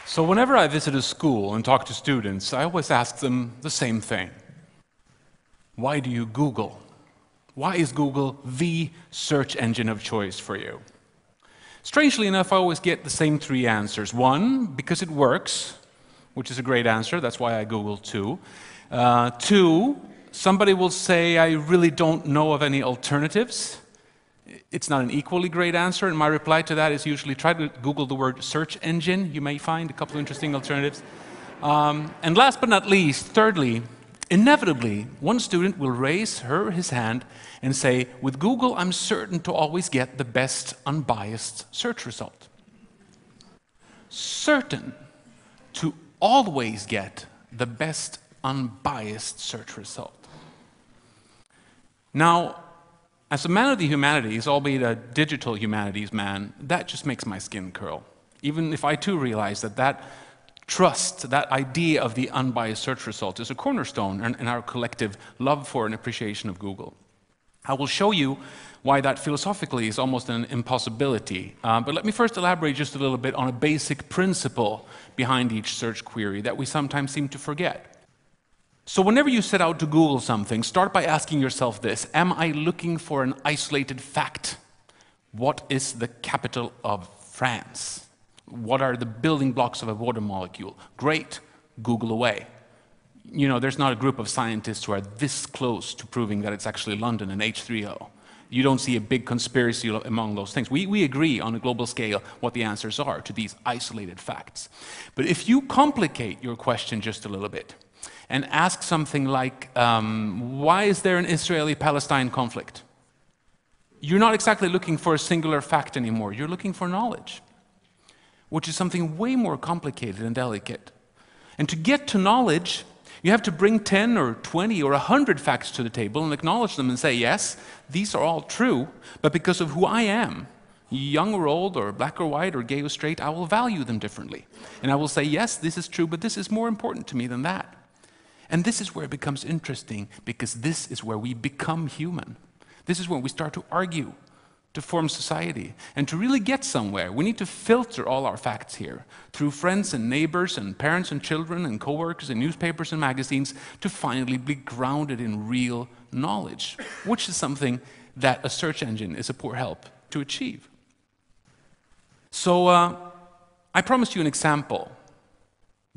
So whenever I visit a school and talk to students, I always ask them the same thing. Why do you Google? Why is Google the search engine of choice for you? Strangely enough, I always get the same three answers. One, because it works, which is a great answer. That's why I Google too. Two, somebody will say, I really don't know of any alternatives. It's not an equally great answer, and my reply to that is usually try to Google the word search engine. You may find a couple of interesting alternatives. And last but not least, thirdly, inevitably, one student will raise his hand and say, with Google, I'm certain to always get the best unbiased search result. Certain to always get the best unbiased search result. Now, as a man of the humanities, albeit a digital humanities man, that just makes my skin curl. Even if I too realize that that trust, that idea of the unbiased search result is a cornerstone in our collective love for and appreciation of Google. I will show you why that philosophically is almost an impossibility. But let me first elaborate just a little bit on a basic principle behind each search query that we sometimes seem to forget. So whenever you set out to Google something, start by asking yourself this: am I looking for an isolated fact? What is the capital of France? What are the building blocks of a water molecule? Great, Google away. You know, there's not a group of scientists who are this close to proving that it's actually London and H3O. You don't see a big conspiracy among those things. We agree on a global scale what the answers are to these isolated facts. But if you complicate your question just a little bit, and ask something like, why is there an Israeli-Palestine conflict? You're not exactly looking for a singular fact anymore. You're looking for knowledge, which is something way more complicated and delicate. And to get to knowledge, you have to bring 10 or 20 or 100 facts to the table and acknowledge them and say, yes, these are all true, but because of who I am, young or old, or black or white, or gay or straight, I will value them differently. And I will say, yes, this is true, but this is more important to me than that. And this is where it becomes interesting, because this is where we become human. This is when we start to argue, to form society. And to really get somewhere, we need to filter all our facts here through friends and neighbors and parents and children and coworkers and newspapers and magazines to finally be grounded in real knowledge, which is something that a search engine is a poor help to achieve. So I promised you an example,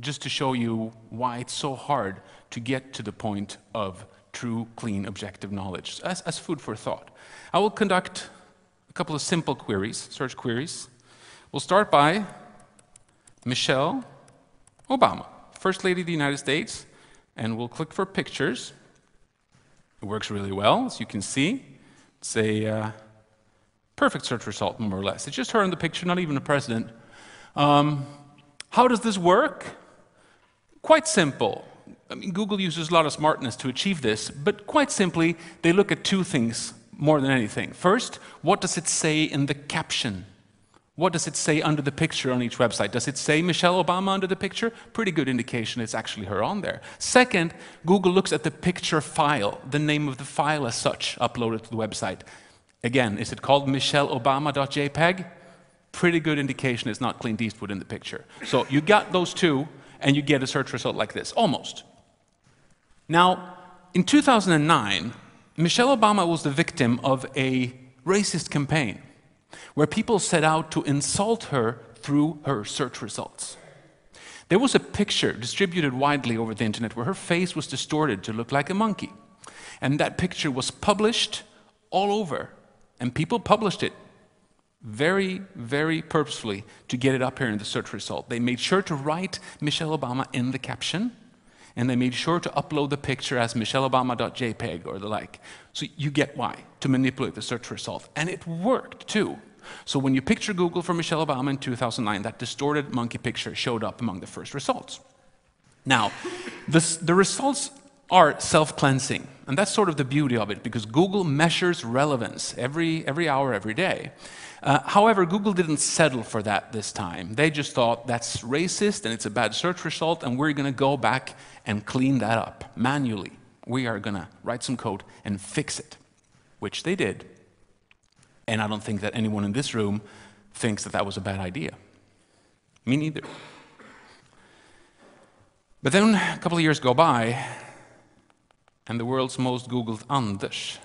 just to show you why it's so hard to get to the point of true, clean, objective knowledge, as food for thought. I will conduct a couple of simple queries, search queries. We'll start by Michelle Obama, First Lady of the United States, and we'll click for pictures. It works really well, as you can see. It's a perfect search result, more or less. It's just her in the picture, not even a president. How does this work? Quite simple. I mean, Google uses a lot of smartness to achieve this, but quite simply, they look at two things more than anything. First, what does it say in the caption? What does it say under the picture on each website? Does it say Michelle Obama under the picture? Pretty good indication it's actually her on there. Second, Google looks at the picture file, the name of the file as such, uploaded to the website. Again, is it called michelleobama.jpg? Pretty good indication it's not Clint Eastwood in the picture. So you got those two, and you get a search result like this, almost. Now, in 2009, Michelle Obama was the victim of a racist campaign where people set out to insult her through her search results. There was a picture distributed widely over the internet where her face was distorted to look like a monkey. And that picture was published all over, and people published it very, very purposefully to get it up here in the search result. They made sure to write Michelle Obama in the caption, and they made sure to upload the picture as michelleobama.jpg or the like. So you get why, to manipulate the search result. And it worked too. So when you picture Google for Michelle Obama in 2009, that distorted monkey picture showed up among the first results. Now, the results are self-cleansing, and that's sort of the beauty of it, because Google measures relevance every hour, every day. However, Google didn't settle for that this time. They just thought that's racist and it's a bad search result, and we're going to go back and clean that up manually. We are going to write some code and fix it, which they did. And I don't think that anyone in this room thinks that that was a bad idea. Me neither. But then a couple of years go by, and the world's most Googled Anders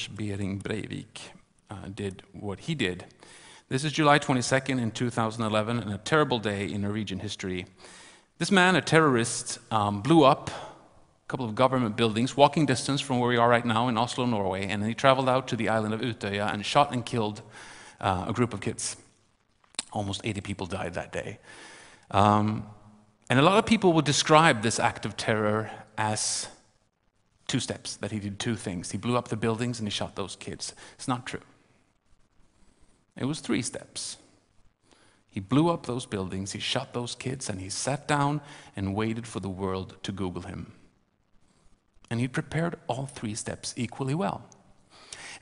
Behring Breivik, did what he did. This is July 22nd in 2011, and a terrible day in Norwegian history. This man, a terrorist, blew up a couple of government buildings, walking distance from where we are right now in Oslo, Norway, and then he traveled out to the island of Utøya and shot and killed a group of kids. Almost 80 people died that day. And a lot of people would describe this act of terror as two steps, that he did two things. He blew up the buildings and he shot those kids. It's not true. It was 3 steps. He blew up those buildings, he shot those kids, and he sat down and waited for the world to Google him. And he prepared all 3 steps equally well.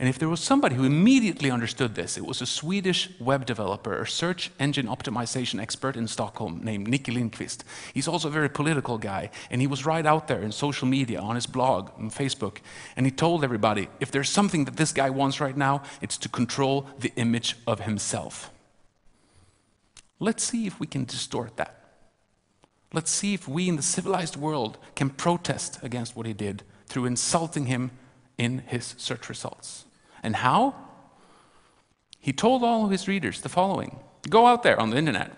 And if there was somebody who immediately understood this, it was a Swedish web developer, a search engine optimization expert in Stockholm named Nicky Lindqvist. He's also a very political guy, and he was right out there in social media, on his blog, on Facebook, and he told everybody, if there's something that this guy wants right now, it's to control the image of himself. Let's see if we can distort that. Let's see if we in the civilized world can protest against what he did through insulting him in his search results. And how? He told all of his readers the following. Go out there on the internet.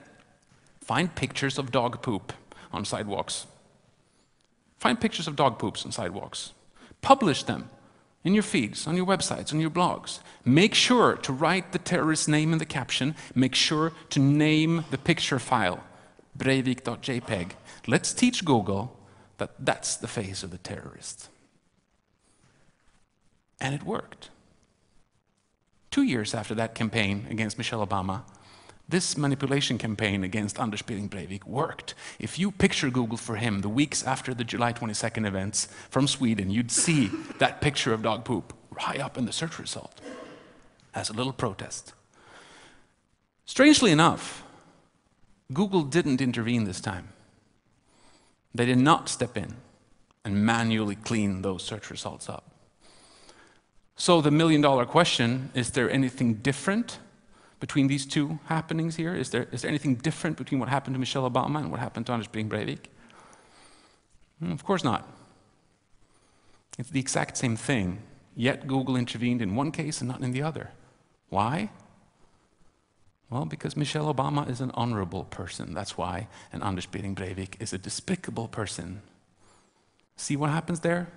Find pictures of dog poop on sidewalks. Find pictures of dog poops on sidewalks. Publish them in your feeds, on your websites, on your blogs. Make sure to write the terrorist's name in the caption. Make sure to name the picture file, breivik.jpg. Let's teach Google that that's the face of the terrorist. And it worked. 2 years after that campaign against Michelle Obama, this manipulation campaign against Anders Behring Breivik worked. If you picture Google for him the weeks after the July 22nd events from Sweden, you'd see that picture of dog poop high up in the search result as a little protest. Strangely enough, Google didn't intervene this time. They did not step in and manually clean those search results up. So the million-dollar question, is there anything different between these two happenings here? Is there anything different between what happened to Michelle Obama and what happened to Anders Behring Breivik? Of course not. It's the exact same thing, yet Google intervened in one case and not in the other. Why? Well, because Michelle Obama is an honorable person, that's why, and Anders Behring Breivik is a despicable person. See what happens there?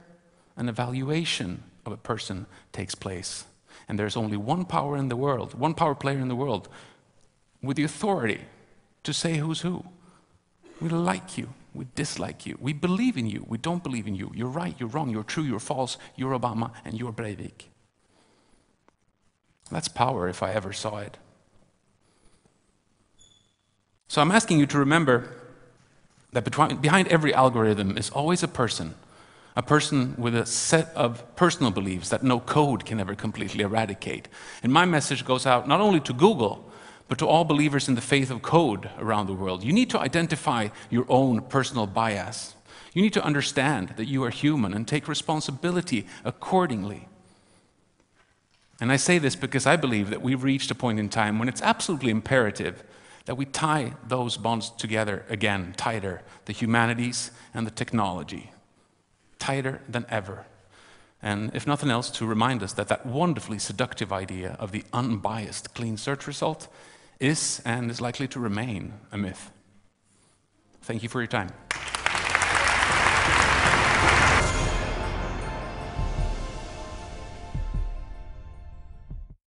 An evaluation of a person takes place. And there's only one power in the world, one power player in the world with the authority to say who's who. We like you, we dislike you, we believe in you, we don't believe in you, you're right, you're wrong, you're true, you're false, you're Obama, and you're Breivik. That's power if I ever saw it. So I'm asking you to remember that behind every algorithm is always a person with a set of personal beliefs that no code can ever completely eradicate. And my message goes out not only to Google, but to all believers in the faith of code around the world. You need to identify your own personal bias. You need to understand that you are human and take responsibility accordingly. And I say this because I believe that we've reached a point in time when it's absolutely imperative that we tie those bonds together again, tighter, the humanities and the technology. Tighter than ever. And if nothing else, to remind us that that wonderfully seductive idea of the unbiased clean search result is and is likely to remain a myth. Thank you for your time.